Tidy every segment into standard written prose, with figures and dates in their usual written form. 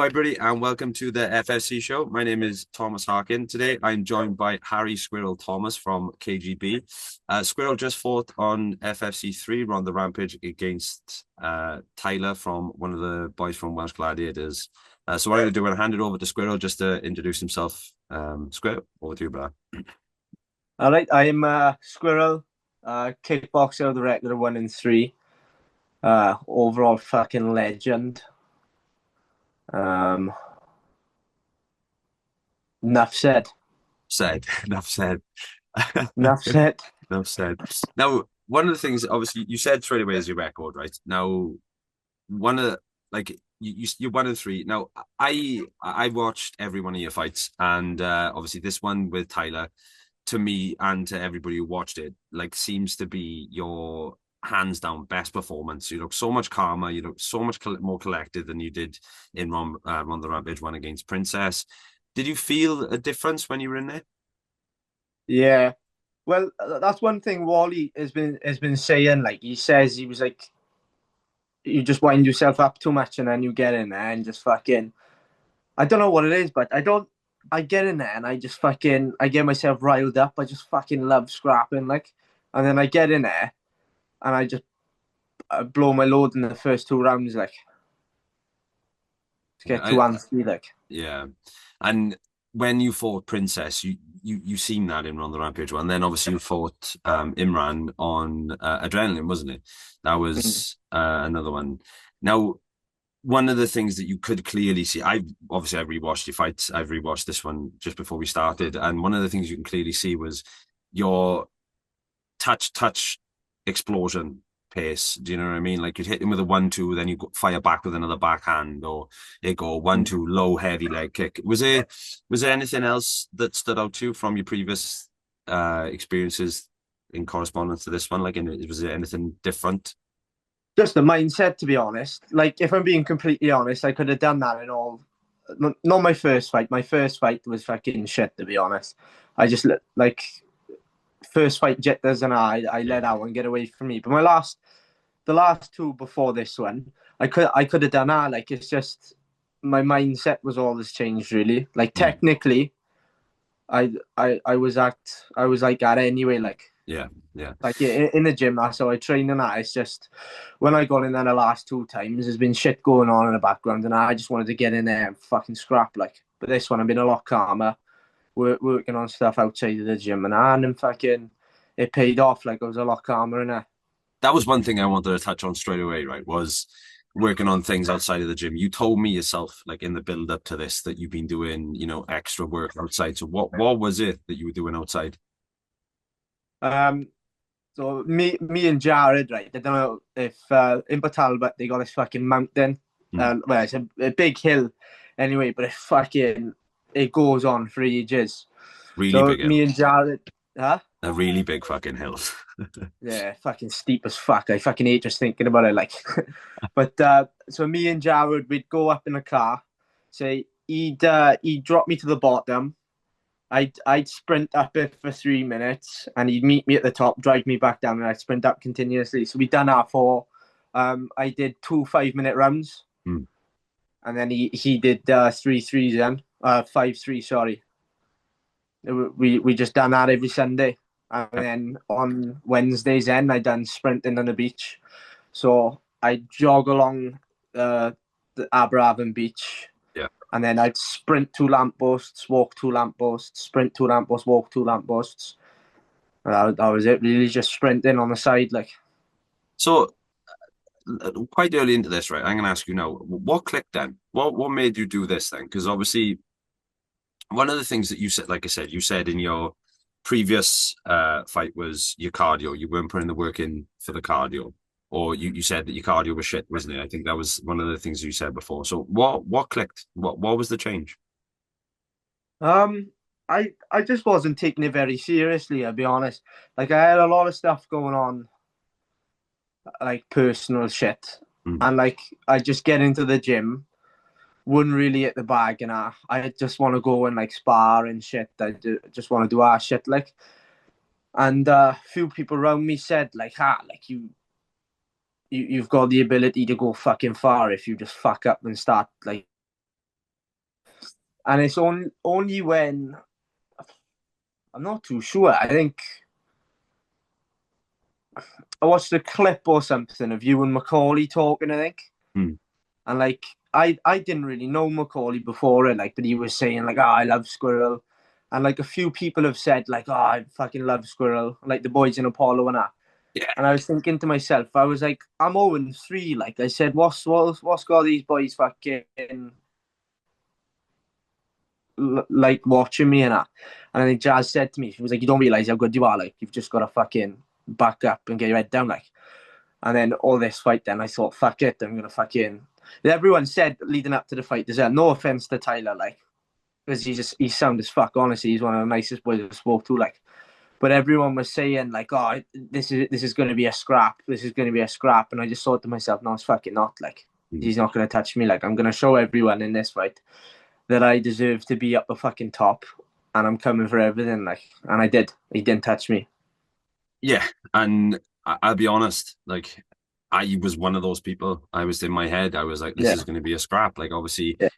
Hello, everybody, and welcome to the FSC show. My name is Thomas Harkin. Today, I'm joined by Harry Squirrel Thomas from KGB. Squirrel just fought on FFC 3, Rhondda Rampage, against Tyler from one of the boys from Welsh Gladiators. So what I'm going to do, I'm going to hand it over to Squirrel just to introduce himself. Squirrel, over to you, brother. All right, I'm Squirrel, kickboxer of the regular 1 and 3. Overall fucking legend. Um, enough said. Enough said. Enough said. Enough said. Now, one of the things, obviously, you said straight away is your record, right? Now, one of the, like you're 1 and 3. Now, I watched every one of your fights, and obviously this one with Tyler, to me and to everybody who watched it, like seems to be your hands down best performance. You look so much calmer. You look so much more collected than you did in Rhondda Rampage one against Princess. Did you feel a difference when you were in there? Yeah. Well, that's one thing Wally has been saying. Like he says, he was like, you just wind yourself up too much, and then you get in there and just fucking. I don't know what it is, but I don't. I get in there and I just fucking. I get myself riled up. I just fucking love scrapping, like, and then I get in there and I just blow my load in the first 2 rounds, like, to Yeah, get too antsy, like. yeah. And when you fought Princess, you seen that in Rhondda Rampage one. Then obviously you fought Imran on Adrenaline, wasn't it? That Mm. was another one. Now, one of the things that you could clearly see, I've rewatched your fights. I've rewatched this one just before we started, and one of the things you can clearly see was your touch explosion pace. Do you know what I mean? Like you'd hit him with a 1-2, then you fire back with another backhand, or it go 1-2 low heavy leg kick. Was there anything else that stood out to you from your previous experiences in correspondence to this one? Like, was there anything different? Just the mindset, to be honest. Like, if I'm being completely honest, I could have done that in all. Not my first fight. My first fight was fucking shit, to be honest. I just like first fight jitters, and I let that one get away from me. But the last two before this one, I could have done that. Like, it's just my mindset was always changed, really. Like, Mm. technically, I was like that anyway. Yeah, yeah. Like in the gym, that's how I train, and that. It's just when I got in there the last 2 times, there's been shit going on in the background, and I just wanted to get in there and fucking scrap. Like, but this one, I've been a lot calmer, working on stuff outside of the gym, and fucking it paid off. Like, I was a lot calmer in there. That was one thing I wanted to touch on straight away, right? Was working on things outside of the gym. You told me yourself, like in the build up to this, that you've been doing, extra work outside. So what was it that you were doing outside? Um, so me and Jared, right? I don't know if in Batalbot they got this fucking mountain. Hmm. Well, it's a big hill, anyway, but it goes on for ages. Really So big hill. me and Jared, huh? A really big fucking hill. Yeah, fucking steep as fuck. I fucking hate just thinking about it. Like, but so me and Jared, we'd go up in a car. Say he'd drop me to the bottom. I'd sprint up it for 3 minutes, and he'd meet me at the top, drag me back down, and I'd sprint up continuously. So we'd done that for. I did 2 5-minute rounds, Hmm. and then he did 3 3s then 5 3. Sorry, we just done that every Sunday. And then on Wednesdays, then I done sprinting on the beach. So I jog along the Aberafon beach, Yeah. and then I'd sprint 2 lampposts, walk 2 lampposts, sprint 2 lampposts, walk 2 lampposts. And that was it. Really, just sprinting on the side, like. So quite early into this, right? I'm going to ask you now, what clicked then? What made you do this then? Because obviously, one of the things that you said, like I said, you said in your previous fight was your cardio. You weren't putting the work in for the cardio, or you said that your cardio was shit, wasn't it? I think that was one of the things you said before. So what clicked? What was the change? Um, I just wasn't taking it very seriously. I'll be honest. Like, I had a lot of stuff going on, like personal shit, Mm. and like I just get into the gym, wouldn't really hit the bag, and I just want to go and like spar and shit. Just want to do our shit, like. And a few people around me said like, like you've got the ability to go fucking far if you just fuck up and start like And it's only when I'm not too sure. I think I watched a clip or something of you and Macaulay talking, I think. Hmm. And like I didn't really know Macaulay before it, like, but he was saying like, oh, I love Squirrel. And like a few people have said like, oh, I fucking love Squirrel, like the boys in Apollo and that. Yeah, And I was thinking to myself, I was like, I'm 0-3. Like I said, what's got these boys fucking like watching me and that? And I think Jazz said to me, she was like, you don't realize how good you are. Like you've just got to fucking back up and get your head down. Like, and then all this fight, then I thought, fuck it, I'm gonna fucking. Everyone said leading up to the fight, there's no offense to Tyler, like, because he's sound as fuck. Honestly, he's one of the nicest boys I've spoke to, like. But everyone was saying like, oh, this is going to be a scrap. This is going to be a scrap. And I just thought to myself, no, it's fucking not. Like, he's not going to touch me. Like, I'm going to show everyone in this fight that I deserve to be up the fucking top, and I'm coming for everything. Like, and I did. He didn't touch me. yeah, and I'll be honest, like I was one of those people. I was in my head, I was like, this Yeah, is going to be a scrap. Like, obviously, yeah,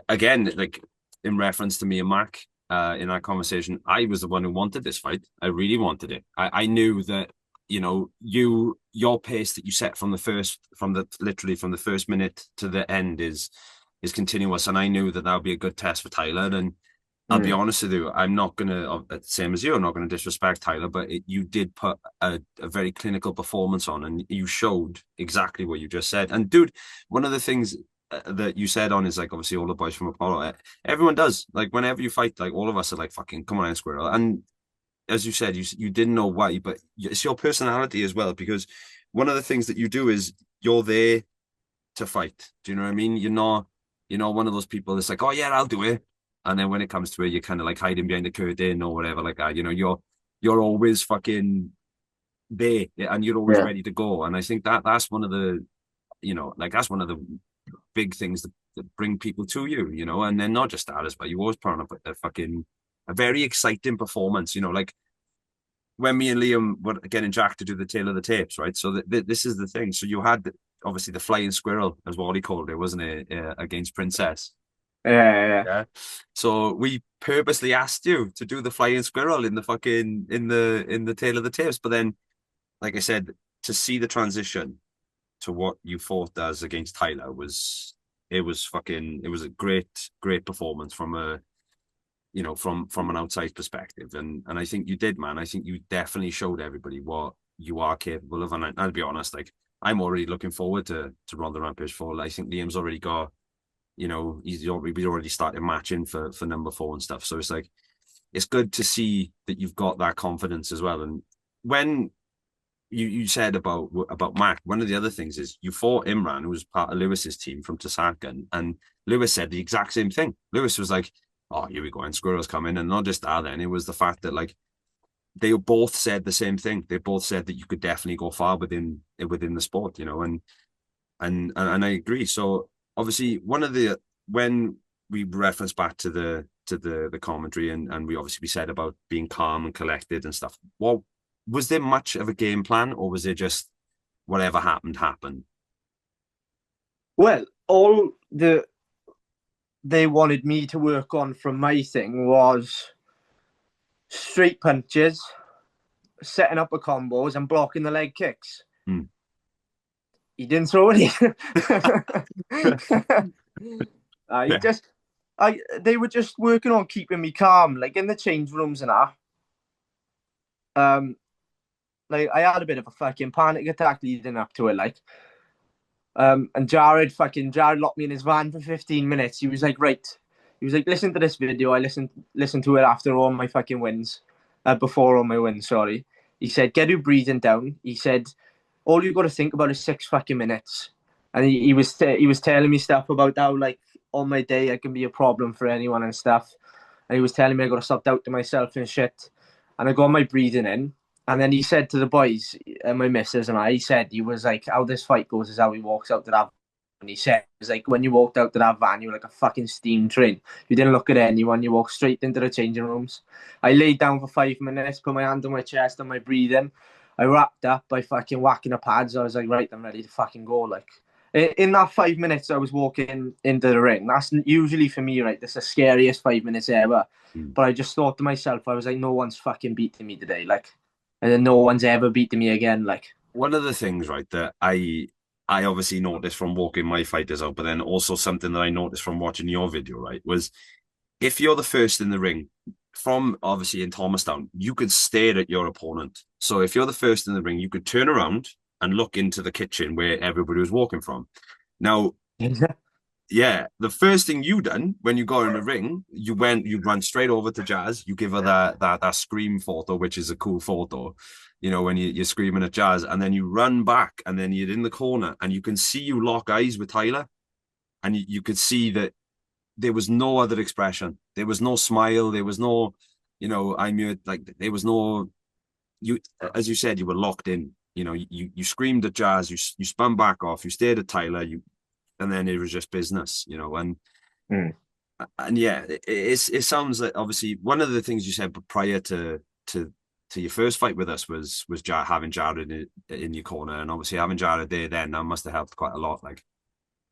again, like in reference to me and Mac, in our conversation, I was the one who wanted this fight. I really wanted it. I knew that, your pace that you set from literally from the first minute to the end is continuous, and I knew that that would be a good test for Tyler. And I'll be mm, honest with you, I'm not gonna, same as you, I'm not gonna disrespect Tyler, but you did put a very clinical performance on, and you showed exactly what you just said. And dude, one of the things that you said on is like, obviously all the boys from Apollo, everyone does. Like whenever you fight, like all of us are like, fucking come on, Squirrel. And as you said, you didn't know why, but it's your personality as well, because one of the things that you do is you're there to fight. Do you know what I mean? You're not one of those people that's like, oh yeah, I'll do it. And then when it comes to it, you're kind of like hiding behind the curtain or whatever like that. You're always fucking there, and you're always yeah, ready to go. And I think that's one of the, like that's one of the big things that bring people to you, and then not just that, but you always put on a very exciting performance, like when me and Liam were getting Jack to do the tail of the tapes, right? So this is the thing. So you had obviously the flying squirrel, as Wally called it, wasn't it, against Princess? yeah. Yeah. So we purposely asked you to do the flying squirrel in the fucking in the tail of the tapes, but then, like I said, to see the transition to what you fought as against Tyler it was a great performance from a from an outside perspective. And I think you did, man. I think you definitely showed everybody what you are capable of. And I'll be honest, like I'm already looking forward to Rhondda Rampage 4. I think Liam's already got, we already started matching for number 4 and stuff. So it's like it's good to see that you've got that confidence as well. And when you said about Mac, one of the other things is you fought Imran, who was part of Lewis's team from Tasakan, and Lewis said the exact same thing. Lewis was like, "Oh, here we go, and Squirrel's coming," and not just that. Then it was the fact that like they both said the same thing. They both said that you could definitely go far within the sport, and I agree. So obviously, when we reference back to the commentary, and we said about being calm and collected and stuff. Well, was there much of a game plan, or was it just whatever happened happened? Well, all they wanted me to work on from my thing was straight punches, setting up the combos, and blocking the leg kicks. Hmm. He didn't throw any. He Yeah. just, they were just working on keeping me calm, like in the change rooms and that. Um, like I had a bit of a fucking panic attack leading up to it, like. And Jared locked me in his van for 15 minutes. He was like, right. He was like, listen to this video. I listened to it after all my fucking wins, before all my wins. Sorry. He said, get your breathing down. He said, all you got to think about is 6 fucking minutes. And he was telling me stuff about how like on my day I can be a problem for anyone and stuff. And he was telling me I got to stop doubting myself and shit. And I got my breathing in. And then he said to the boys, my missus and he said, he was like, how this fight goes is how he walks out to that. And he said, it was like, when you walked out to that van, you were like a fucking steam train. You didn't look at anyone. You walked straight into the changing rooms. I laid down for 5 minutes, put my hand on my chest and my breathing. I wrapped up by fucking whacking the pads. I was like, right, I'm ready to fucking go. Like, In that 5 minutes I was walking into the ring, that's usually for me, right? That's the scariest 5 minutes ever. Mm. But I just thought to myself, I was like, no one's fucking beating me today, like, and then no one's ever beating me again, like. One of the things, right, that I obviously noticed from walking my fighters out, but then also something that I noticed from watching your video, right, was if you're the first in the ring, from obviously in Thomastown, you could stare at your opponent. So if you're the first in the ring, you could turn around and look into the kitchen where everybody was walking from. Now, yeah, the first thing you done when you got in the ring, you ran straight over to Jazz. You give her that scream photo, which is a cool photo, when you're screaming at Jazz, and then you run back, and then you're in the corner, and you can see you lock eyes with Tyler, and you could see that there was no other expression. There was no smile. There was no, I'm your like. There was no you. As you said, you were locked in. You screamed at Jazz. You spun back off. You stared at Tyler. And then it was just business. Mm. And yeah, it sounds like obviously one of the things you said prior to your first fight with us was having Jared in your corner, and obviously having Jared there then that must have helped quite a lot. Like,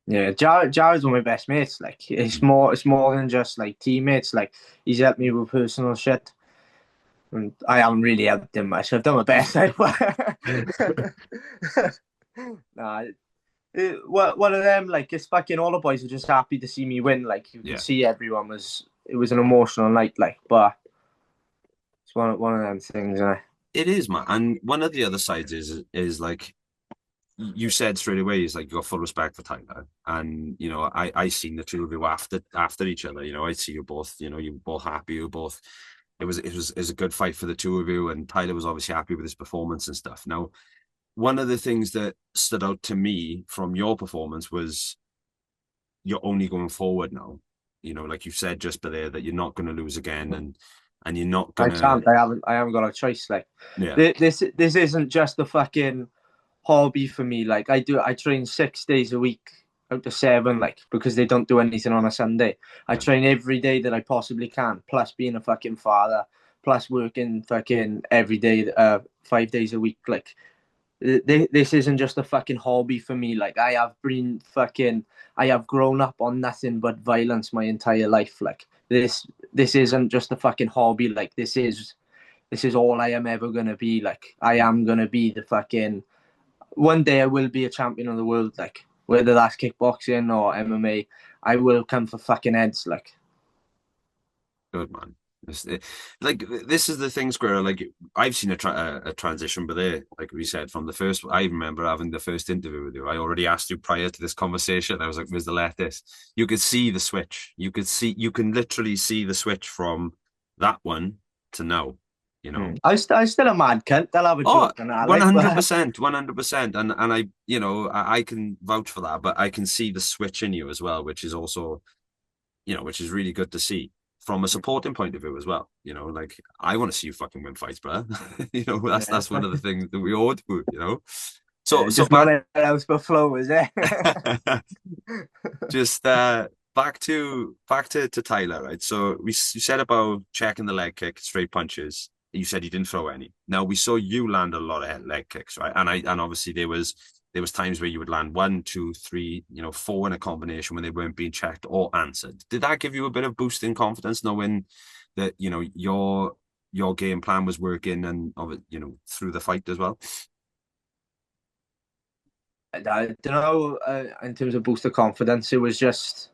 Yeah, Jared's one of my best mates. Like, it's more than just like teammates. Like, he's helped me with personal shit, and I haven't really helped him much. I've done my best. Nah, one of them, like, it's fucking all the boys were just happy to see me win. Like, you could yeah, see everyone was. It was an emotional night. Like, but it's one of them things. it is, man. And one of the other sides is like you said straight away is like you got full respect for Tyler, and I seen the two of you after each other. I see you both. You were both happy. You were both. It was a good fight for the two of you, and Tyler was obviously happy with his performance and stuff. Now, one of the things that stood out to me from your performance was you're only going forward now. Like you said just there that you're not going to lose again, and you're not I gonna. can't. I haven't got a choice. Like, Yeah, this isn't just a fucking hobby for me. Like, I train 6 days a week out of seven, like, because they don't do anything on a Sunday. I yeah, train every day that I possibly can, plus being a fucking father, plus working fucking every day, 5 days a week. Like, this isn't just a fucking hobby for me. Like, I have grown up on nothing but violence my entire life. Like, this isn't just a fucking hobby. Like, this is all I am ever gonna be. Like, I am gonna be the fucking one day I will be a champion of the world, like, whether that's kickboxing or MMA. I will come for fucking heads, like. good man. Like this is the thing, Squirrel. Like I've seen a transition, but there, like we said, from the first. I remember having the first interview with you. I already asked you prior to this conversation. I was like, "Where's the lettuce?" You could see the switch. You can literally see the switch from that one to now. I still a mad cunt. They'll have a Oh, joke and that, one like, hundred but percent, 100%. And I can vouch for that, but I can see the switch in you as well, which is also, which is really good to see from a supporting point of view as well. Like I want to see you fucking win fights, bro. yeah, That's one of the things that we all do. So yeah, so just not back anything else but flow, is it? just back to Tyler, right? So you said about checking the leg kick, straight punches. You said you didn't throw any. Now we saw you land a lot of leg kicks, right? And obviously there was times where you would land one, two, three, four in a combination when they weren't being checked or answered. Did that give you a bit of boost in confidence, knowing that your game plan was working and of it, through the fight as well? I don't know. In terms of boost of confidence, it was just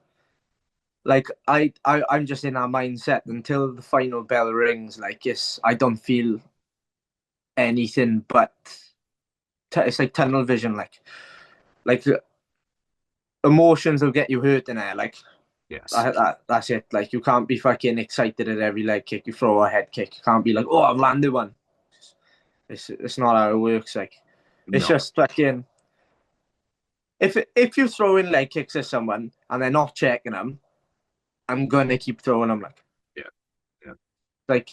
like I'm just in that mindset until the final bell rings. Like, yes, I don't feel anything but it's like tunnel vision. Like emotions will get you hurt in there. Like, Yes. that's it. Like, you can't be fucking excited at every leg kick you throw or a head kick. You can't be like, oh, I've landed one. It's not how it works. Like, it's No. just fucking. If you're throwing leg kicks at someone and they're not checking them, I'm gonna keep throwing them. Yeah. Yeah. Like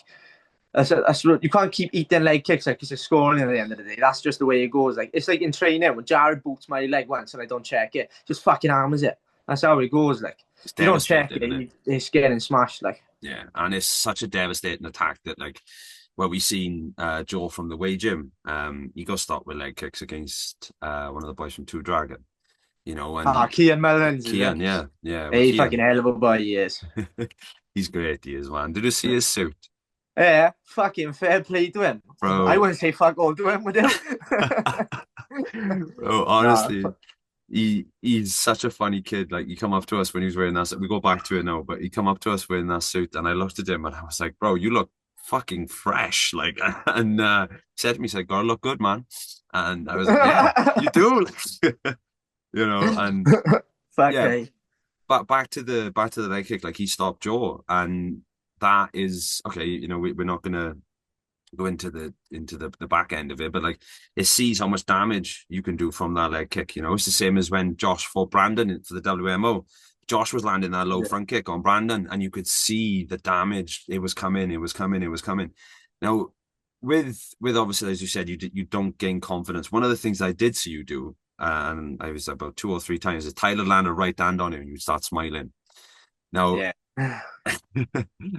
you can't keep eating leg kicks like it's a scoring at the end of the day. That's just the way it goes. Like, it's like in training when Jared boots my leg once and I don't check it, just fucking hammers it. That's how it goes. Like, It's if you don't check devastating, isn't it? it, it's getting smashed. Like, Yeah, and it's such a devastating attack that, like, well, we seen Joe from the Way Gym. He got stopped with leg kicks against one of the boys from Two Dragon, you know, Ah, and Kian Mullins, is it? Kian, yeah, with Hey, fucking Kian. hell of a boy he is. He's great, he is, man. Did you see his suit? Yeah, fucking fair play to him. I Bro, wouldn't say fuck all to him, would you? bro, Nah, honestly, he's such a funny kid. Like, he come up to us when he was wearing that suit. We go back to it now, but he come up to us wearing that suit, and I looked at him and I was like, bro, you look fucking fresh. Like, and he said to me, he's like, gotta look good, man. And I was like, yeah, you do. And fuck, yeah, eh? but back to the leg kick, like he stopped Joe, and that is okay. We're not gonna go into the back end of it, but like it sees how much damage you can do from that leg kick. It's the same as when Josh fought Brandon for the WMO. Josh was landing that low Yeah. front kick on Brandon, and you could see the damage. It was coming. It was coming. It was coming. Now, with obviously, as you said, you don't gain confidence. One of the things I did see you do, and I was about 2 or 3 times, is Tyler landed right hand on you, and you start smiling. Now, Yeah.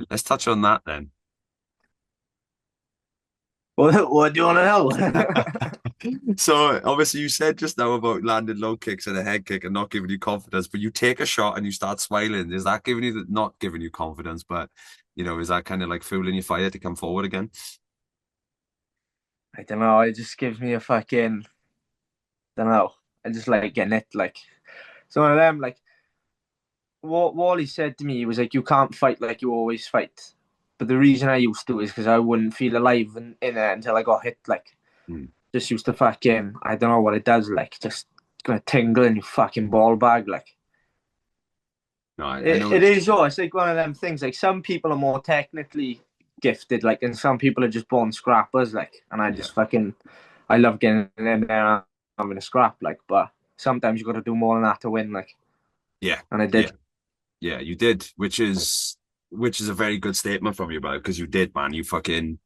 let's touch on that then. What do you want to know? So obviously you said just now about landing low kicks and a head kick and not giving you confidence, but you take a shot and you start smiling. Is that giving you not giving you confidence, but is that kind of like fueling your fire to come forward again? I don't know. It just gives me a fucking, don't know. I just like getting it. Like, so one of them, like, what Wally said to me was like, you can't fight like you always fight. But the reason I used to is because I wouldn't feel alive in it until I got hit. Like, Hmm. just used to fucking, I don't know what it does. Like, just gonna tingle in your fucking ball bag. Like, No, I it know. is though. It's like one of them things. Like, some people are more technically gifted, like, and some people are just born scrappers. Like, and I Yeah, just fucking, I love getting in there and having a scrap. Like, but sometimes you got to do more than that to win. Like, yeah, and I yeah, did. yeah. You did, which is a very good statement from you, bro, because you did, man. You fucking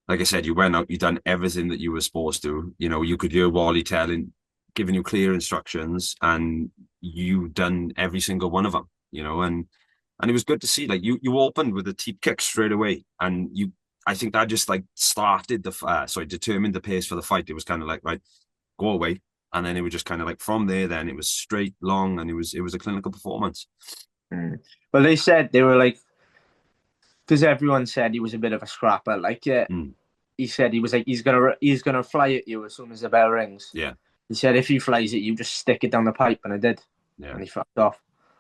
like I said, you went out, you done everything that you were supposed to. You could hear Wally giving you clear instructions, and you done every single one of them. And it was good to see. Like you opened with a teep kick straight away, and I think that just like determined the pace for the fight. It was kind of like, right, go away, and then it was just kind of like from there. Then it was straight, long, and it was a clinical performance. Mm. Well, they said they were like, because everyone said he was a bit of a scrapper. Like, yeah, Mm, he said he was like he's gonna fly at you as soon as the bell rings. yeah, He said if he flies at you, just stick it down the pipe, and I did, yeah. and he fucked off.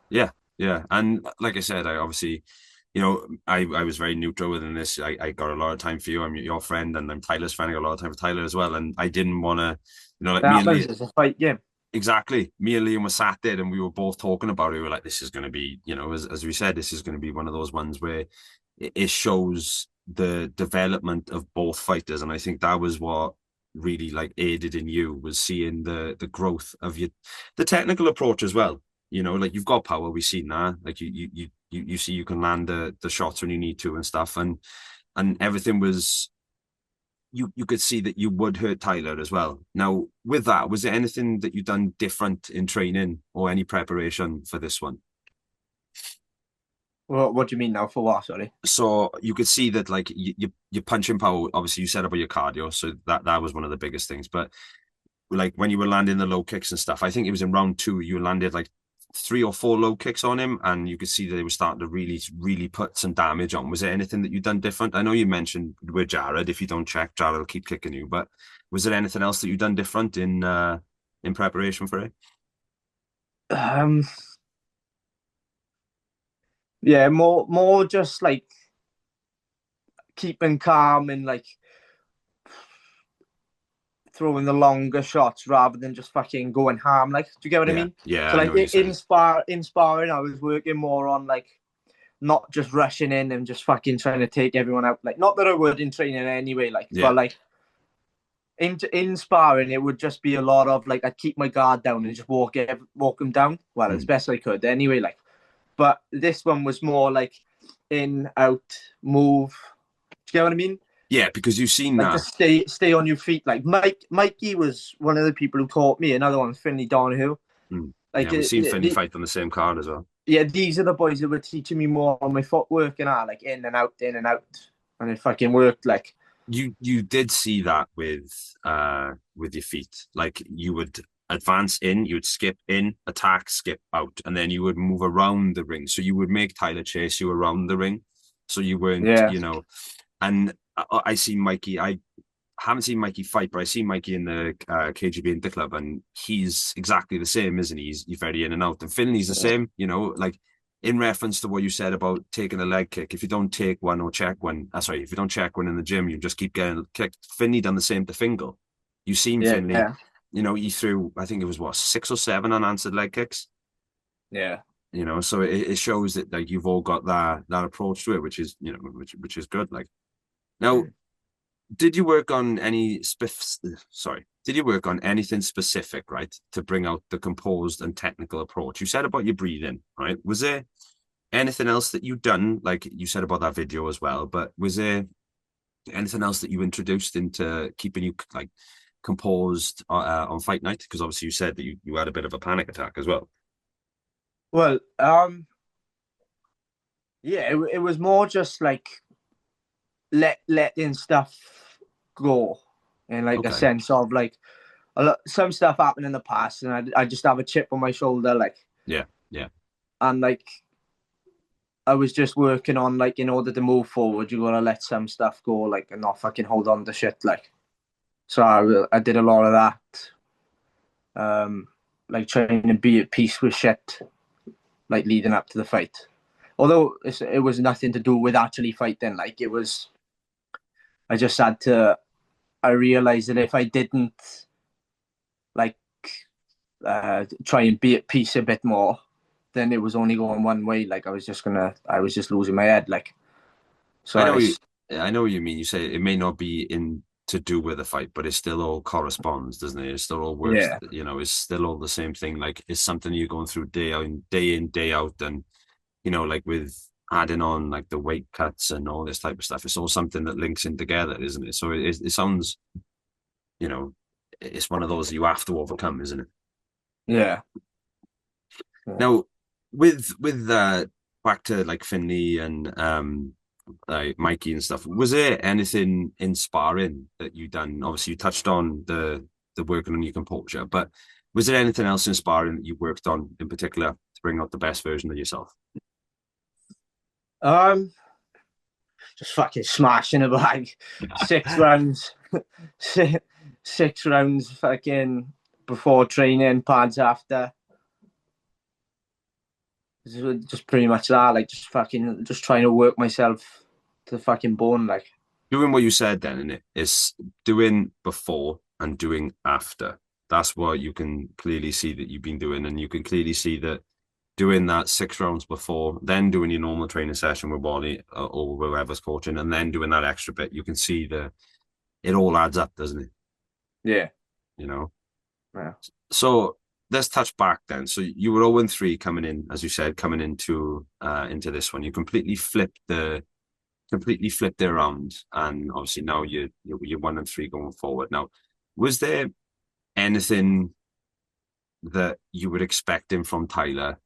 Yeah, yeah, and like I said, I obviously, I was very neutral within this. I got a lot of time for you. I'm your friend, and I'm Tyler's friend. I got a lot of time for Tyler as well, and I didn't want to, like That me and happens. Lee. It's a fight game. Exactly, me and Liam were sat there, and we were both talking about it. We were like, "This is going to be, as we said, this is going to be one of those ones where it shows the development of both fighters," and I think that was what really like aided in you was seeing the growth of the technical approach as well. Like you've got power. We've seen that. Like you see you can land the shots when you need to and stuff, and everything was. You could see that you would hurt Tyler as well. Now, with that, was there anything that you done different in training or any preparation for this one? What do you mean now? For what? Sorry. So you could see that like your punching power. Obviously, you said about your cardio, so that was one of the biggest things. But like when you were landing the low kicks and stuff, I think it was in round two you landed like 3 or 4 low kicks on him, and you could see that they were starting to really, really put some damage on. Was there anything that you done different? I know you mentioned with Jared, if you don't check, Jared will keep kicking you. But was there anything else that you done different in preparation for it? Um. Yeah. More just like keeping calm and like throwing the longer shots rather than just fucking going ham. Like, do you get what I Yeah, mean? yeah, So I know like what you're saying. in sparring, I was working more on like not just rushing in and just fucking trying to take everyone out. Like, not that I would in training anyway. Like, Yeah. but like in sparring, it would just be a lot of like I'd keep my guard down and just walk them down. Well, as Mm. best I could anyway. Like, but this one was more like in, out, move. Do you get what I mean? Yeah, because you've seen Like, that. just stay on your feet. Like Mikey was one of the people who taught me. Another one, Finley Donahue. Mm. Like, Yeah, we've seen Finney fight on the same card as well. yeah, these are the boys that were teaching me more on my footwork and like in and out, and it fucking worked. Like, You did see that with your feet. Like you would advance in, you would skip in, attack, skip out, and then you would move around the ring. So you would make Tyler chase you around the ring. So you weren't, Yeah, and I see Mikey. I haven't seen Mikey fight, but I see Mikey in the KGB in the club, and he's exactly the same, isn't he? He's very in and out. And Finley's the yeah, same, like in reference to what you said about taking a leg kick. If you don't take one or check one, if you don't check one in the gym, you just keep getting kicked. Finley done the same to Fingal. You seen Finley, yeah, he threw, I think it was what, 6 or 7 unanswered leg kicks. yeah. So it shows that like you've all got that approach to it, which is which is good. Like now, Mm. did you work on did you work on anything specific, right, to bring out the composed and technical approach? You said about your breathing, right? Was there anything else that you'd done, like you said about that video as well, but was there anything else that you introduced into keeping you like composed on fight night? Because obviously you said that you had a bit of a panic attack as well. Well, yeah, it was more just like letting stuff go, in like a Okay. sense of like some stuff happened in the past, and I just have a chip on my shoulder, like, Yeah. Yeah. and like I was just working on like in order to move forward, you gotta let some stuff go, like, and not fucking hold on to shit, like. So I did a lot of that, like trying to be at peace with shit, like leading up to the fight. Although it was nothing to do with actually fighting, like it was. I just had to. I realized that if I didn't like try and be at peace a bit more, then it was only going one way. Like I was just losing my head. Like, so I know you. I know what you mean. You say it may not be in to do with the fight, but it still all corresponds, doesn't it? It still all works. yeah, It's still all the same thing. Like it's something you're going through day out, day in, day out, and like with adding on like the weight cuts and all this type of stuff. It's all something that links in together, isn't it? So it sounds, you know, it's one of those you have to overcome, isn't it? yeah, yeah. Now, with back to like Finley and like Mikey and stuff, was there anything inspiring that you done? Obviously, you touched on the working on your composure, but was there anything else inspiring that you worked on in particular to bring out the best version of yourself? Um, just fucking smashing a bag, 6 rounds, 6 rounds, fucking before training, pads after. Just pretty much that, like just trying to work myself to the fucking bone, like. Doing what you said then, and it is doing before and doing after. That's what you can clearly see that you've been doing, and you can clearly see that doing that 6 rounds before, then doing your normal training session with Wally or whoever's coaching, and then doing that extra bit, you can see that it all adds up, doesn't it? Yeah, You know. yeah, So let's touch back then. So you were 0-3 coming in, as you said, coming into this one. You completely flipped it around, and obviously now you're 1-3 going forward. Now, was there anything that you were expecting from Tyler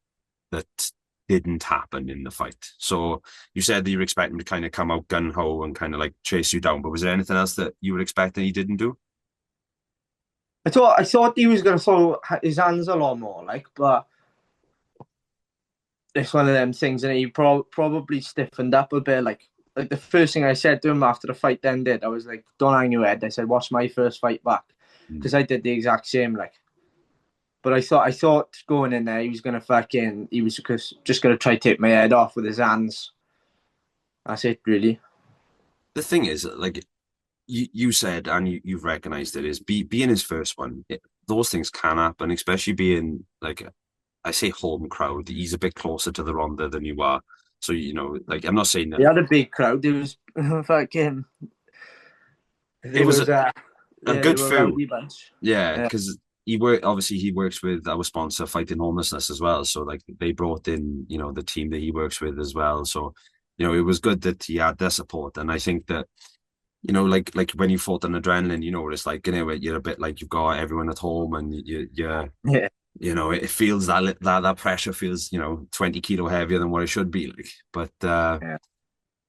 that didn't happen in the fight? So you said that you were expecting to kind of come out gun ho and kind of like chase you down, but was there anything else that you were expecting he didn't do? I thought he was gonna throw his hands a lot more, like, but it's one of them things, and he probably stiffened up a bit. Like the first thing I said to him after the fight ended, I was like, "Don't hang your head." I said, "Watch my first fight back," Mm. because I did the exact same. Like, but I thought going in there, he was just gonna try to take my head off with his hands. That's it, really. The thing is, like you said, and you've recognized it, is being his first one. Those things can happen, especially being like I say home crowd. He's a bit closer to the Rhondda than you are. So, like I'm not saying He that had a big crowd. There was fucking. it There was was a yeah, they good were a foo. rowdy bunch. Yeah, Yeah, because he works with our sponsor, Fighting Homelessness, as well. So like they brought in, the team that he works with as well. So, it was good that he had their support. And I think that, like when you fought on adrenaline, it's like, you're a bit like you've got everyone at home and yeah, it feels that pressure feels, 20 kilo heavier than what it should be like. But yeah,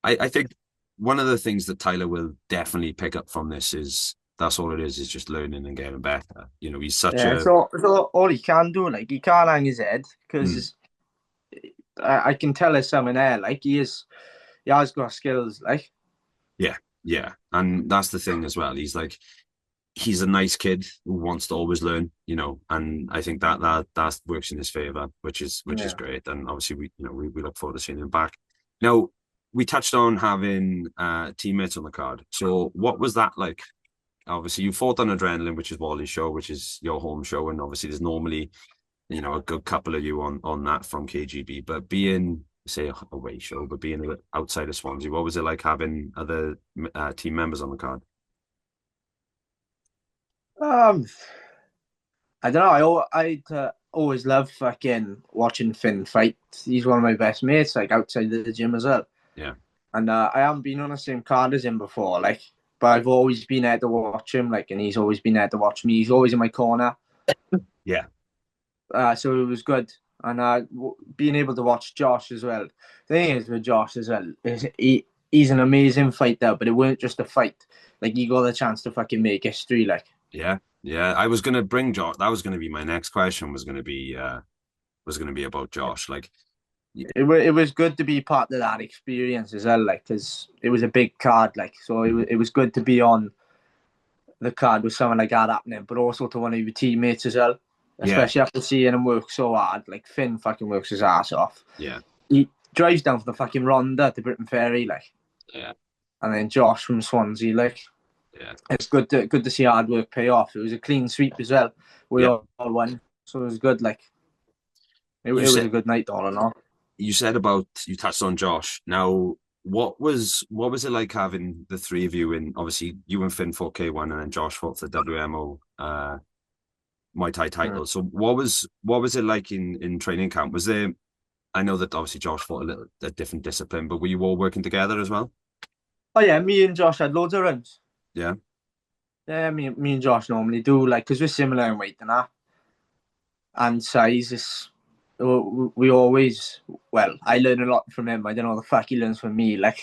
I think one of the things that Tyler will definitely pick up from this is That's all it is just learning and getting better. You know, he's such Yeah, a so all he can do, like he can't hang his head mm, because I can tell there's someone there, like he has got skills, like yeah, yeah. And that's the thing as well. He's a nice kid who wants to always learn, you know, and I think that works in his favor, which is yeah. great. And obviously we look forward to seeing him back. Now, we touched on having teammates on the card. So what was that like? Obviously you fought on Adrenaline, which is Wally's show, which is your home show, and obviously there's normally, you know, a good couple of you on that from KGB. But being say a away show, but being outside of Swansea, what was it like having other team members on the card? Um, I don't know. I always love fucking watching Finn fight. He's one of my best mates, like outside the gym as well. Yeah. And I haven't been on the same card as him before, like, but I've always been there to watch him, like, and he's always been there to watch me. He's always in my corner. Yeah. So it was good. And being able to watch Josh as well. The thing is with Josh as well, is he's an amazing fighter, but it weren't just a fight. Like, he got the chance to fucking make history, like. Yeah, yeah. I was gonna bring Josh. That was gonna be my next question. Was gonna be about Josh. Like, It was good to be part of that experience as well, like, because it was a big card, like, so it was good to be on the card with someone like that happening, but also to one of your teammates as well, yeah, especially after seeing him work so hard. Like, Finn fucking works his ass off. yeah, He drives down from the fucking Rhondda to Britain Ferry, like, yeah, and then Josh from Swansea, like, yeah, it's good to see hard work pay off. It was a clean sweep as well. We yeah. all won, so it was good. Like, it You was said a good night all in all. you said about you touched on Josh. Now, what was it like having the three of you in? Obviously, you and Finn fought K1, and then Josh fought for the WMO Muay Thai title. So, what was it like in training camp? Was there? I know that obviously Josh fought a different discipline, but were you all working together as well? Oh yeah, me and Josh had loads of runs. Yeah, Yeah, me and Josh normally do, like, because we're similar in weight and that, and size. We always, well, I learn a lot from him. I don't know the fuck he learns from me, like,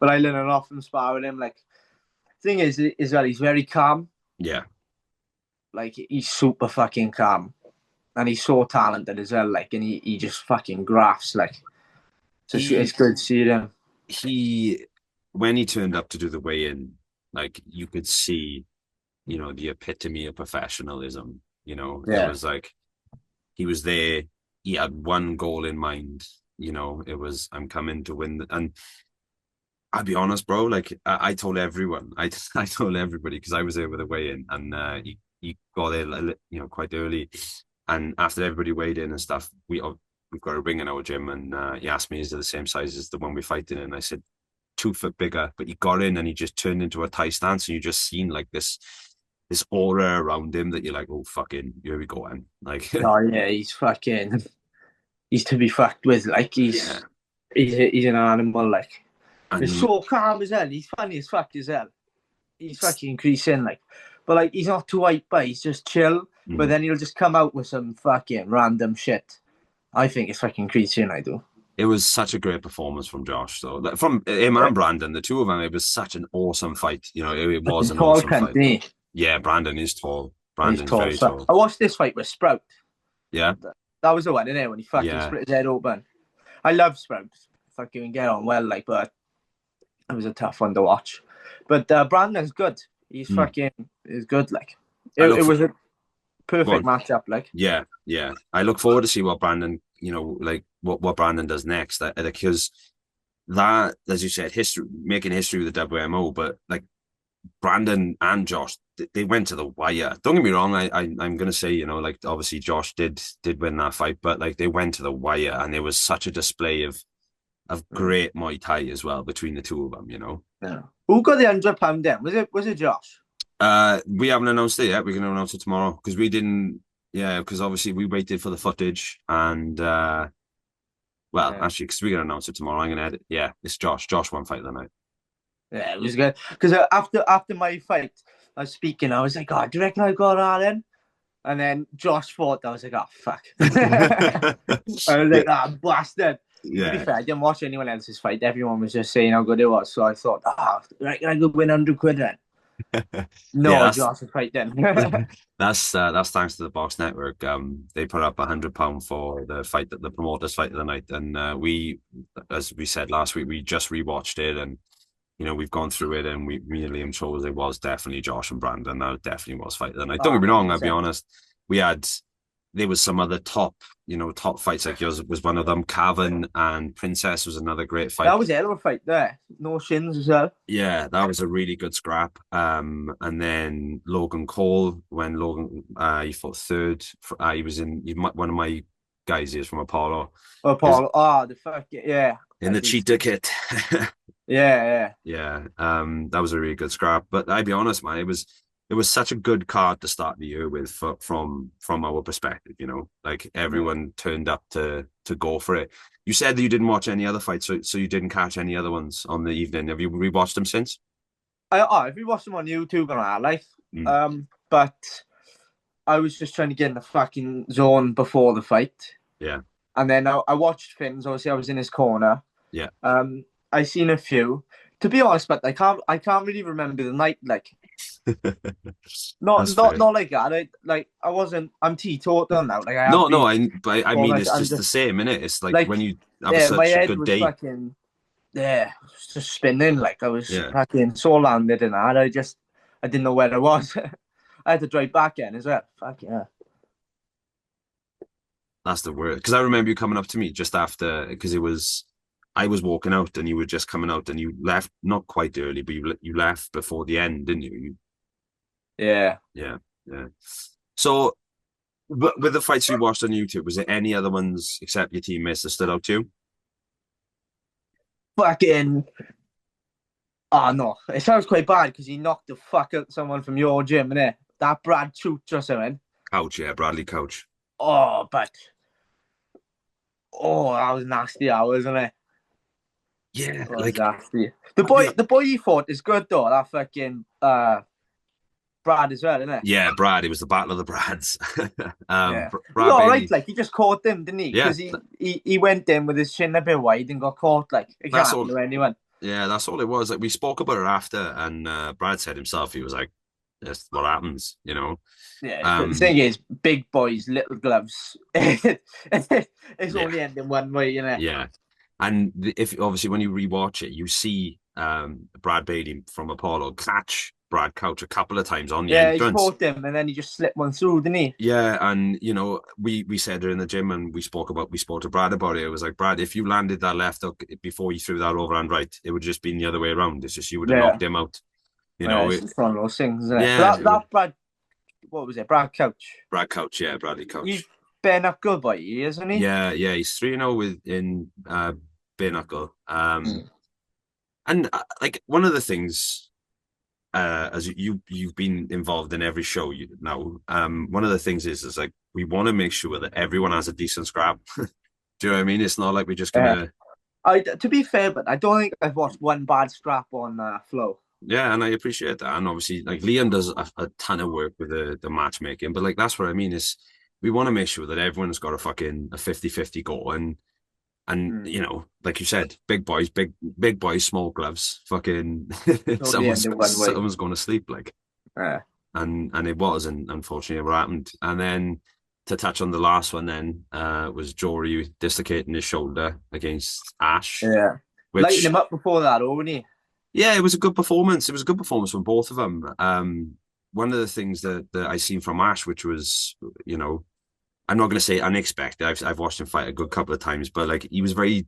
but I learn a lot from sparring him. Like, thing is that he's very calm. yeah. Like, he's super fucking calm, and he's so talented as well. Like, and he just fucking grafts. Like, so it's He good to see him. he when he turned up to do the weigh-in, like you could see, you know, the epitome of professionalism. You know, it Yeah. was like he was there. He had one goal in mind. You know, it was I'm coming to win. And I'll be honest, bro. Like I told everyone, I told everybody because I was there with the weigh-in, and he got there, you know, quite early. And after everybody weighed in and stuff, we've got a ring in our gym, and he asked me, "Is it the same size as the one we're fighting in?" And I said, 2 foot bigger. But he got in and he just turned into a Thai stance, and you just seen like this aura around him that you're like, "Oh fucking, here we go," and like, Oh yeah, he's to be fucked with. Like, yeah, he's an animal. Like, he's and so calm as hell. He's funny as fuck as hell. He's fucking increasing, like, but like, he's not too hype, but he's just chill. But mm, then he'll just come out with some fucking random shit. I think it's fucking increasing. I do. it was such a great performance from Josh, though. Like, from him Yeah. and Brandon, the two of them, it was such an awesome fight. You know, it was Fucking an tall awesome cunt, fight. isn't he? Yeah, Brandon is tall. He's Brandon's tall. very So tall. I watched this fight with Sprout. Yeah, That was the one, innit? When he fucking yeah. split his head open. I love Sprout. Fucking get on well, like, but it was a tough one to watch. But Brandon's good. He's Mm. fucking is good. Like, I it look for was a go perfect on. matchup. Like, Yeah, yeah. I look forward to see what Brandon, you know, like what Brandon does next. Because that, as you said, history making history with the WMO, but like Brandon and Josh, they went to the wire. Don't get me wrong. I'm gonna say, you know, like obviously Josh did win that fight, but like they went to the wire, and there was such a display of great Muay Thai as well between the two of them. You know. yeah. Who got the £100 then? Was it Josh? We haven't announced it yet. We're going to announce it tomorrow because we didn't. Yeah, because obviously we waited for the footage, and well, Yeah. actually, because we're going to announce it tomorrow, I'm going to edit. Yeah, it's Josh. Josh won fight of the night. Yeah, it was good. Because after my fight, I was speaking. I was like, "Oh, do you reckon I got that in?" And then Josh fought. I was like, "Oh fuck!" I was Yeah, like, "Ah, bastard." To be yeah, fair, I didn't watch anyone else's fight. Everyone was just saying how good it was. So I thought, "Ah, I could win 100 quid then." Yeah, No, Josh is fight then. that's thanks to the Box Network. They put up £100 for the fight, that the promoters fight of the night, and we, as we said last week, we just rewatched it, and we've gone through it, and me and Liam chose it was definitely Josh and Brandon. That definitely was fight of the night. Don't Oh, get me wrong, I'll be 100%. honest. We had there was some other top fights, like yours was one of them. Cavan and Princess was another great That fight. was a hell of a fight there. No shins as well. Yeah, that was a really good scrap. And then Logan Cole, when Logan he fought third, he was one of my guys. He is from Apollo. Oh, Is Paul. Oh, the fuck yeah. in the cheetah kit. Yeah, yeah. Yeah, that was a really good scrap. But I'll be honest, man, it was such a good card to start the year with from our perspective. Like Mm. everyone turned up to go for it. You said that you didn't watch any other fights, so you didn't catch any other ones on the evening. Have you rewatched them since? If you watch them on YouTube and all, like, Mm, but I was just trying to get in the fucking zone before the fight, yeah, and then I watched Finn's. Obviously, I was in his corner. yeah. I seen a few. To be honest, but I can't really remember the night. Like, not That's not fair. not like that. I wasn't. I'm teetotal now. Like I have No, no, been but I all mean, night. it's I'm just the just same, innit? It's like like, when you have yeah. My such a head good was day. fucking, yeah, it was just spinning. Like I was Yeah, fucking so landed in that. I didn't know where I was. I had to drive back in as well. Fuck yeah. that's the word. Because I remember you coming up to me just after, because I was walking out and you were just coming out and you left not quite early, but you left before the end, didn't you? Yeah. Yeah, yeah. So, but with the fights you watched on YouTube, was there any other ones except your teammates that stood out to you? Fucking. Oh no, it sounds quite bad because he knocked the fuck out someone from your gym, innit? That Brad Chooch or something. Couch, yeah, Bradley Couch. Oh, but that was nasty hours, wasn't it? Yeah, It was like nasty. I'll be The boy he fought is good though. That fucking Brad as well, isn't it? yeah, Brad. It was the battle of the Brads. Yeah. He's Brad all right. Bailey. Like he just caught them, didn't he? Yeah, Because he went in with his chin a bit wide and got caught. Like it can't that's happen all. to anyone. Yeah, that's all it was. Like we spoke about it after, and Brad said himself, he was like, "That's what happens." Yeah. The Um, thing is, big boys, little gloves. It's yeah, only ending one way, you know. yeah. And if obviously when you rewatch it, you see Brad Bailey from Apollo catch Brad Couch a couple of times on the Yeah, he entrance. caught him and then he just slipped one through, didn't he? Yeah, and we said it in the gym, and we spoke to Brad about it. It was like, Brad, if you landed that left hook before you threw that overhand right, it would just been the other way around. It's just you would have Yeah. knocked him out. You Yeah, know, it's it, just one of those things, isn't it? yeah, But that Brad, what was it? Brad Couch. Brad Couch, yeah, Bradley He's Couch. bare knuckle boy, isn't he? Yeah, yeah, he's 3-0 in bare knuckle. Mm. And like one of the things, as you've been involved in every show now, one of the things is like we want to make sure that everyone has a decent scrap. Do you know what I mean? It's not like we're just Yeah. gonna. To be fair, but I don't think I've watched one bad scrap on Flow. Yeah, and I appreciate that. And obviously, like Liam does a ton of work with the matchmaking, but like that's what I mean is we want to make sure that everyone's got a 50-50 go, and Mm. like you said, big boys, small gloves, fucking Only ending one way. someone's going to sleep like, Yeah. and it was, and unfortunately what happened. And then to touch on the last one, then was Jory dislocating his shoulder against Ash, Yeah. Lighting which him up before that, wouldn't he? yeah, it was a good performance. It was a good performance from both of them. One of the things that I seen from Ash, which was, I'm not going to say unexpected. I've watched him fight a good couple of times, but like he was very,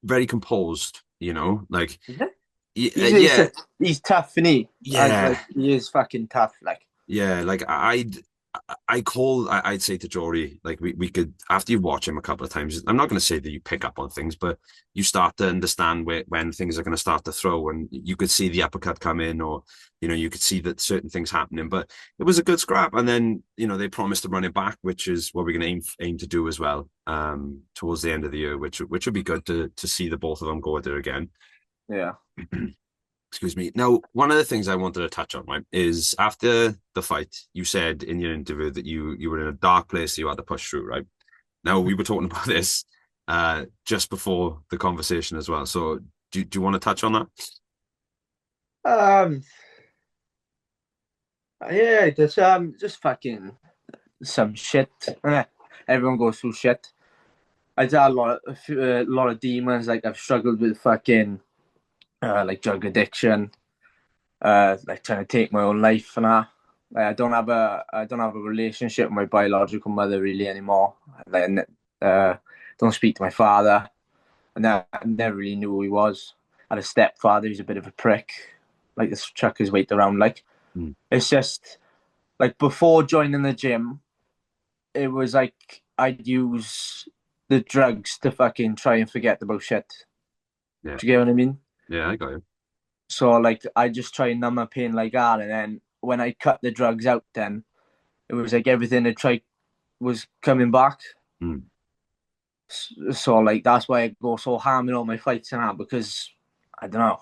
very composed. Like Yeah. yeah, He's tough, isn't he? As yeah, like he is fucking tough. Like yeah. Like I'd say to Jory, like we could, after you watch him a couple of times, I'm not going to say that you pick up on things, but you start to understand when things are going to start to throw, and you could see the uppercut come in, or you could see that certain things happening. But it was a good scrap, and then they promised to run it back, which is what we're going to aim to do as well, towards the end of the year, which would be good to see the both of them go there again. yeah. Excuse me. Now, one of the things I wanted to touch on, right, is after the fight, you said in your interview that you were in a dark place, so you had to push through, right? Now, we were talking about this just before the conversation as well. So, do you want to touch on that? Um. Yeah, that's just fucking some shit. Everyone goes through shit. I've had a lot of demons. Like I've struggled with fucking like drug addiction, like trying to take my own life and that. Like, I don't have a relationship with my biological mother really anymore. Like, don't speak to my father. I never really knew who he was. I had a stepfather who's a bit of a prick, like this chuck his weight around. Like Mm. it's just like before joining the gym, it was like I'd use the drugs to fucking try and forget about shit. Yeah, Do you get what I mean? yeah, I got you. So like I just try and numb my pain like that, and then when I cut the drugs out, then it was like everything I tried was coming back. Mm. So like that's why I go so ham in all my fights and that because I don't know.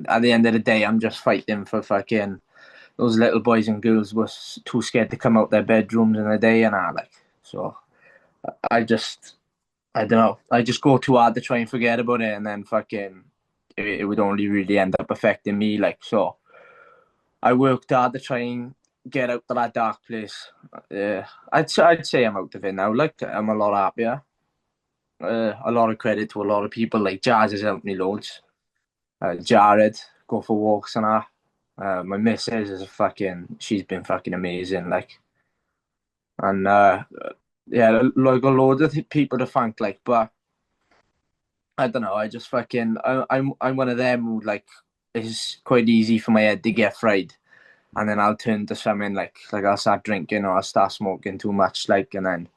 At the end of the day, I'm just fighting for fucking those little boys and girls was too scared to come out their bedrooms in the day and that like. So I just I don't know. I just go too hard to try and forget about it, and then fucking it would only really end up affecting me. Like so, I worked hard to try and get out of that dark place. I'd say I'm out of it now. Like I'm a lot happier. A lot of credit to a lot of people. Like Jazz has helped me loads. Jared, go for walks and that. My missus is she's been fucking amazing. Like, and yeah, like a load of people to thank. Like, but I don't know. I just fucking, I'm one of them who like it's quite easy for my head to get fried, and then I'll turn to something like I'll start drinking or I'll start smoking too much. Like, and then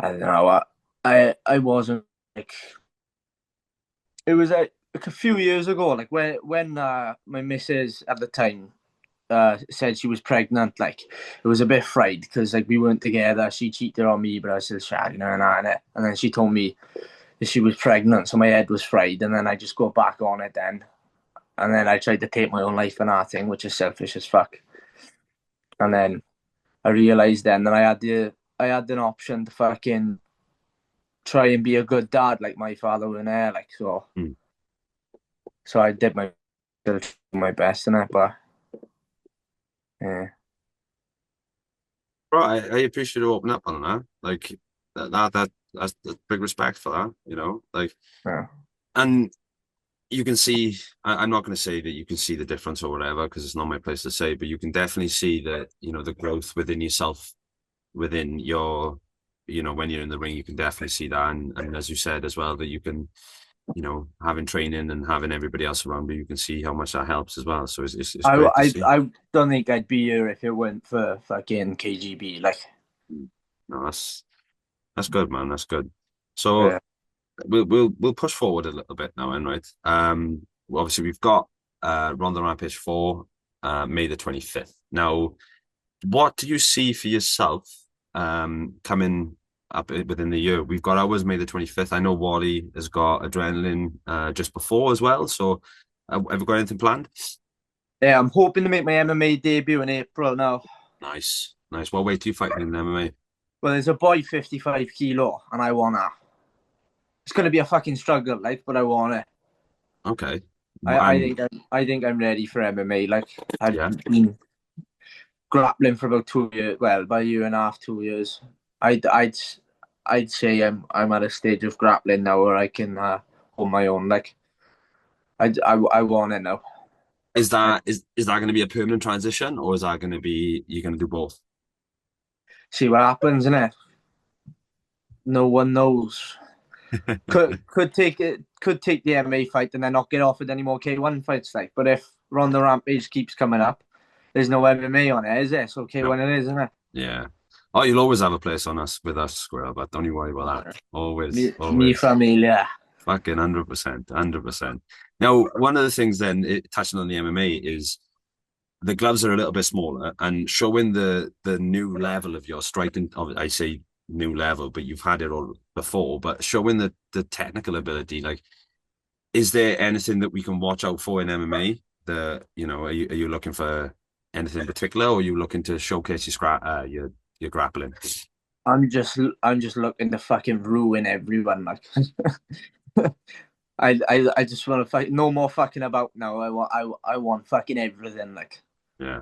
I don't know. I wasn't like it was like a few years ago. Like when my missus at the time said she was pregnant, like it was a bit fried because like we weren't together. She cheated on me, but I was still shagging her and that. And then she told me that she was pregnant, so my head was fried. And then I just go back on it then. And then I tried to take my own life and that thing, which is selfish as fuck. And then I realized then that I had an option to fucking try and be a good dad like my father was there, like so. Mm. So I did my best in it, but yeah. Right, I appreciate you opening up on that. Like that's big respect for that, you know. Like, Yeah. and you can see. I'm not going to say that you can see the difference or whatever because it's not my place to say, but you can definitely see that you know the growth within yourself, within your, you know, when you're in the ring, you can definitely see that, and as you said as well, that you can, you know, having training and having everybody else around you, you can see how much that helps as well. So it's I, great to I see. I don't think I'd be here if it weren't for fucking KGB. Like, No, that's good, man. That's good. So yeah, we'll push forward a little bit now, then, right? Well, obviously we've got Rhondda Rampage for May the 25th. Now, what do you see for yourself coming up within the year? We've got ours May the 25th. I know Wally has got adrenaline just before as well. So have you got anything planned? yeah. I'm hoping to make my MMA debut in April now. Nice, nice. What weight do you fight in MMA? Well, there's a boy 55 kilo, and I want that. It's gonna be a fucking struggle, like, but I want it. Okay. I And think I think I'm ready for MMA. Like, I've yeah, been grappling for about 2 years. Well, about a year and a half, 2 years. I'd say I'm at a stage of grappling now where I can hold my own. Like, I want it now. is that going to be a permanent transition, or is that going to be you're going to do both? See what happens, innit? No one knows. Could take the MMA fight and then not get offered any more K1 fights, like. But if Rhondda Rampage keeps coming up, there's no MMA on it, is there? So No. K1 it is, isn't it? Yeah. Oh, you'll always have a place on us with us, Squirrel, but don't you worry about that. Always, Me always. familia. Fucking 100%, 100%. Now, one of the things then, touching on the MMA, is the gloves are a little bit smaller and showing the new level of your striking. I say new level, but you've had it all before, but showing the technical ability. Like, is there anything that we can watch out for in MMA? You know, are you looking for anything in particular, or are you looking to showcase your grappling? I'm just looking to fucking ruin everyone. Like, I just want to fight. No more fucking about now. I want fucking everything. Like, Yeah.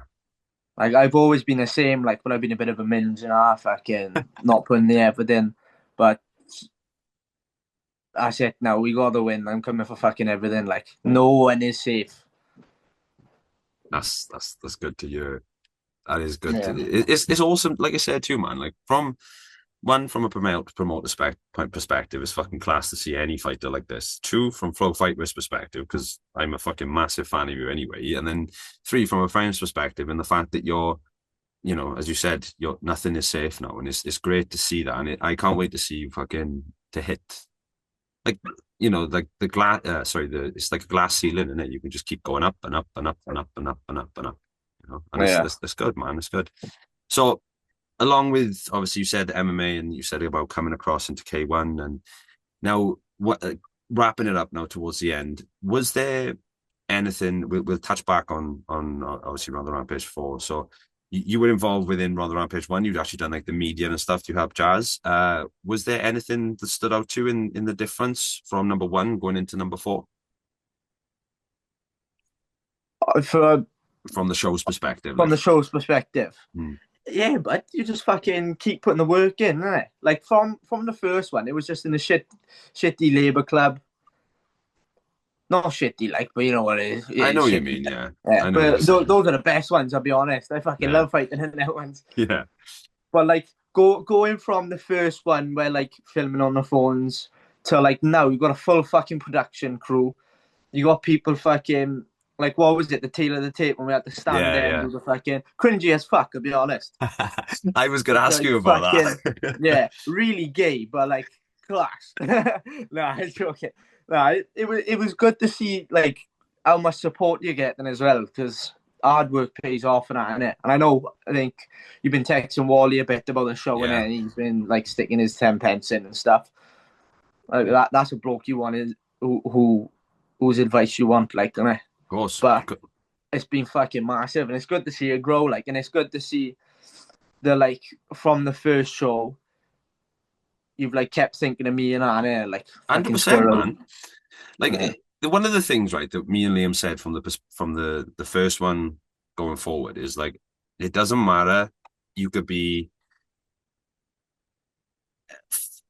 Like I've always been the same. Like when I've been a bit of a minge and a fucking not putting the effort in, but that's it. Now we got to win. I'm coming for fucking everything. Like no one is safe. That's good to hear. That is good to. Yeah. It's awesome. Like I said too, man. Like from a promoter perspective, it's fucking class to see any fighter like this. Two, from Flow Fightwear's perspective, because I'm a fucking massive fan of you anyway. And then three, from a friend's perspective, and the fact that you're, as you said, you're nothing is safe now, and it's great to see that. And I can't wait to see you fucking to hit like like the glass. Sorry, it's like a glass ceiling, and it you can just keep going up and up and up and up and up and up and up. And Yeah. it's good, man. It's good. So along with obviously you said MMA and you said about coming across into K1 and now what wrapping it up now towards the end, was there anything we'll touch back on obviously Rhondda Rampage 4. So you were involved within Rhondda Rampage 1. You'd actually done like the media and stuff to help Jazz. Was there anything that stood out to you in the difference from number 1 going into number 4 For from the show's perspective? from Like, the show's perspective. hmm. Yeah, but you just fucking keep putting the work in, innit? Like from the first one, it was just in the shitty Labour club. Not shitty, like, but you know what it is. I It is know what you shitty. mean, yeah. Yeah, I know what you're but saying. those are the best ones. I'll be honest. I fucking Yeah. love fighting in that ones. Yeah. But like going from the first one where like filming on the phones to like now you've got a full fucking production crew. You got people fucking like what was it, the tail of the tape when we had to stand Yeah, there and yeah. do the fucking cringy as fuck, I'll be honest. I was gonna ask Like you about fucking that. yeah, really gay, but like class. Nah, I'm joking. Nah, it was good to see like how much support you're getting as well, because hard work pays off and that, innit? And I think you've been texting Wally a bit about the show and Yeah, then he's been like sticking his 10 pence in and stuff. Like that's a bloke you want is whose advice you want, like, innit? of course. But it's been fucking massive and it's good to see it grow, like, and it's good to see the like from the first show you've like kept thinking of me and Anna, like fucking 100%, Squirrel. man. Like Yeah. one of the things, right, that me and Liam said from the first one going forward is like it doesn't matter. You could be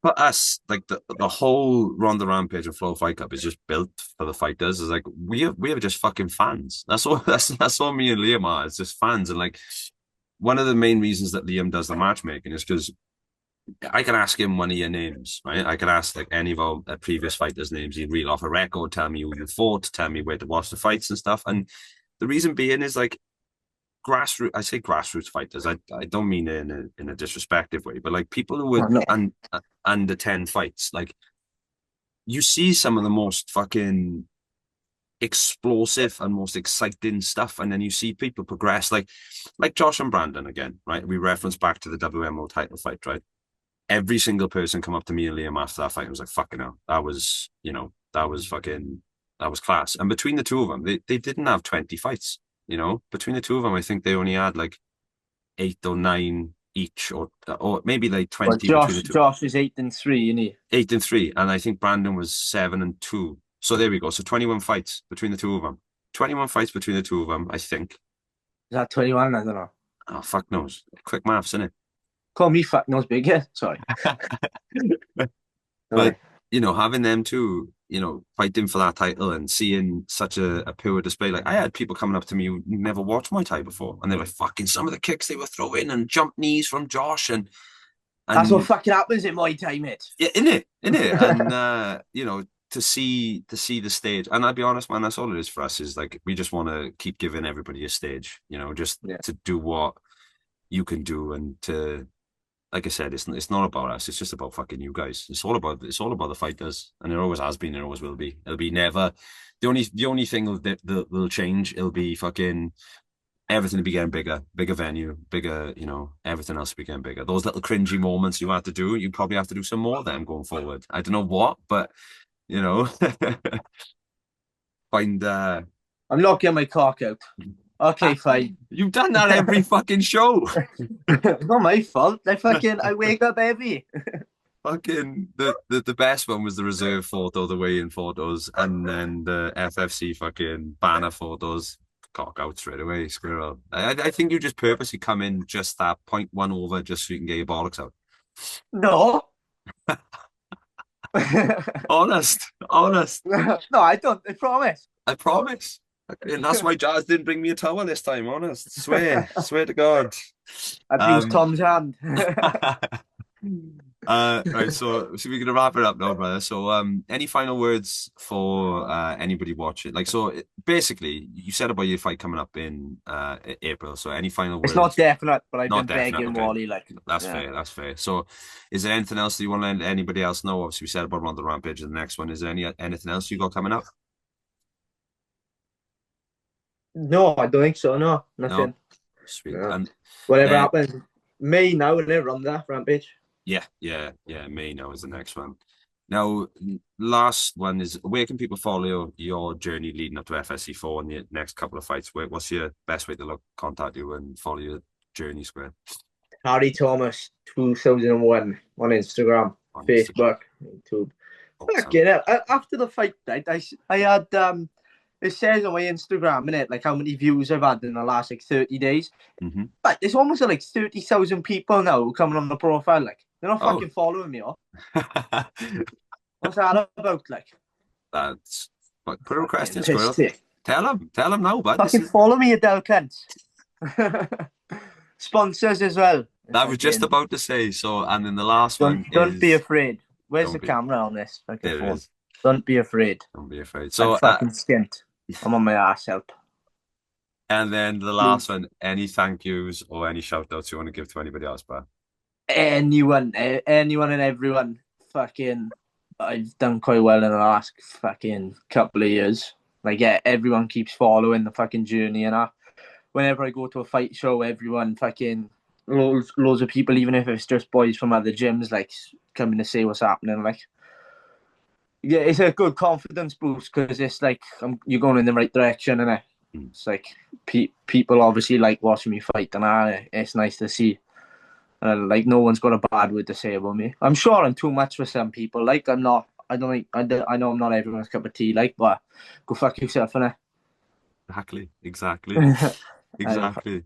for us, like the whole Ronda Rampage and Flow Fight Cup is just built for the fighters. It's like we are just fucking fans. That's all. That's all me and Liam are. It's just fans, and like one of the main reasons that Liam does the matchmaking is because I can ask him one of your names, right? I can ask like any of our previous fighters' names. He'd reel off a record, tell me who you fought, tell me where to watch the fights and stuff. And the reason being is like grassroots. I say grassroots fighters. I don't mean it in a disrespectful way, but like people who Oh, would no. under 10 fights, like you see some of the most fucking explosive and most exciting stuff, and then you see people progress, like Josh and Brandon again, right? We reference back to the WMO title fight, right? Every single person come up to me and Liam after that fight and was like, fucking hell, that was, that was class. And between the two of them, they didn't have 20 fights, between the two of them, I think they only had like 8 or 9 each, or maybe like But 20 between Josh the two. Josh is 8-3, isn't he? 8-3. And I think Brandon was 7-2. So there we go. So 21 fights between the two of them. 21 fights between the two of them, I think. Is that 21? I don't know. Oh, fuck knows. Quick maths, innit? Call me fuck nose big, yeah. Sorry. But, Sorry. having them two, fighting for that title and seeing such a pure display. Like, I had people coming up to me who never watched Muay Thai before. And they're like, fucking some of the kicks they were throwing and jump knees from Josh. That's what And fucking happens in Muay Thai, mate. yeah, in it. And, to see the stage. And I'll be honest, man, that's all it is for us is like, we just want to keep giving everybody a stage, just Yeah. to do what you can do and to, like I said, it's not about us. It's just about fucking you guys. It's all about the fighters, and it always has been. It always will be. It'll be never. The only thing that'll change. It'll be fucking everything will be getting bigger, bigger venue, bigger. Everything else will be getting bigger. Those little cringy moments you had to do, you probably have to do some more of them going forward. I don't know what, but you know, find. I'm not getting my cock out. Okay, fine. You've done that every fucking show. Not my fault. I wake up heavy. Fucking the best one was the reserve photo, the weigh-in photos, and then the FFC fucking banner photos. cock out straight away, Squirrel. I think you just purposely come in just that 0.1 over just so you can get your bollocks out. No. Honest, honest. No, I don't. I promise. I promise. And that's why Jazz didn't bring me a towel this time, honest. Swear to God. I've used Um, Tom's hand. right, so we're gonna wrap it up now, brother. So, any final words for anybody watching? Like, so basically, you said about your fight coming up in April. So, any final It's words? not definite, but I've Not been definite. begging Okay, Wally, like, that's yeah. fair. That's fair. So, is there anything else that you want to let anybody else know? Obviously, we said about Rhondda Rampage and the next one. Is there anything else you got coming up? No, I don't think so. No, No, nothing. sweet. No. And Whatever happens, May now, and then Rhondda Rampage. yeah. May now is the next one. Now, last one is where can people follow your journey leading up to FSC4 and the next couple of fights? What's your best way to contact you and follow your journey, Square? Harry Thomas 2001 on Instagram, On Instagram. Facebook, YouTube. Awesome. Fucking hell. After the fight, I had it says on my Instagram, innit, like how many views I've had in the last like 30 days. Mm-hmm. But there's almost like 30,000 people now who coming on the profile. Like they're not fucking following me. What's that about? Like That's but put a request in, piss Squirrel. take. Tell him now, bud. Fucking follow me, Adele Kent. Sponsors as well. That was just about to say so. And then the last one Don't be is afraid. Where's the camera on this? there it is. Don't be afraid. Don't be afraid. So I'm fucking skint. I'm on my ass help. And then the last one, any thank yous or any shout outs you want to give to anybody else, bro? Anyone and everyone. Fucking, I've done quite well in the last fucking couple of years. Like, yeah, everyone keeps following the fucking journey, and whenever I go to a fight show, everyone fucking loads of people, even if it's just boys from other gyms, like coming to say what's happening. Like, yeah, it's a good confidence boost because it's like you're going in the right direction, and it's like people obviously like watching me fight, and it's nice to see. Like no one's got a bad word to say about me. I'm sure I'm too much for some people. Like I'm not. I don't think I know I'm not everyone's cup of tea. Like, but go fuck yourself, innit? Exactly. Exactly.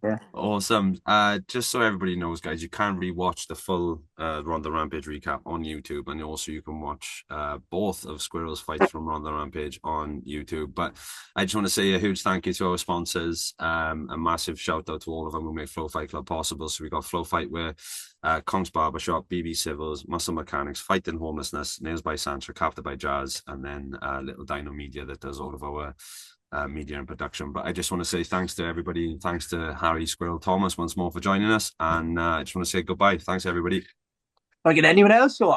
Yeah. Awesome. Just so everybody knows, guys, you can rewatch the full Rhondda Rampage recap on YouTube, and also you can watch both of Squirrel's fights from Rhondda Rampage on YouTube. But I just want to say a huge thank you to our sponsors. A massive shout out to all of them who make Flow Fight Club possible. So we got Flow Fightwear, Conk's Barbershop, BB Civils, Muscle Mechanics, Fighting Homelessness, Nails by Santra, Captain by Jazz, and then Little Dino Media that does all of our media and production. But I just want to say thanks to everybody. Thanks to Harry, Squirrel, Thomas once more for joining us. And I just want to say goodbye. Thanks, everybody. Like anyone else or?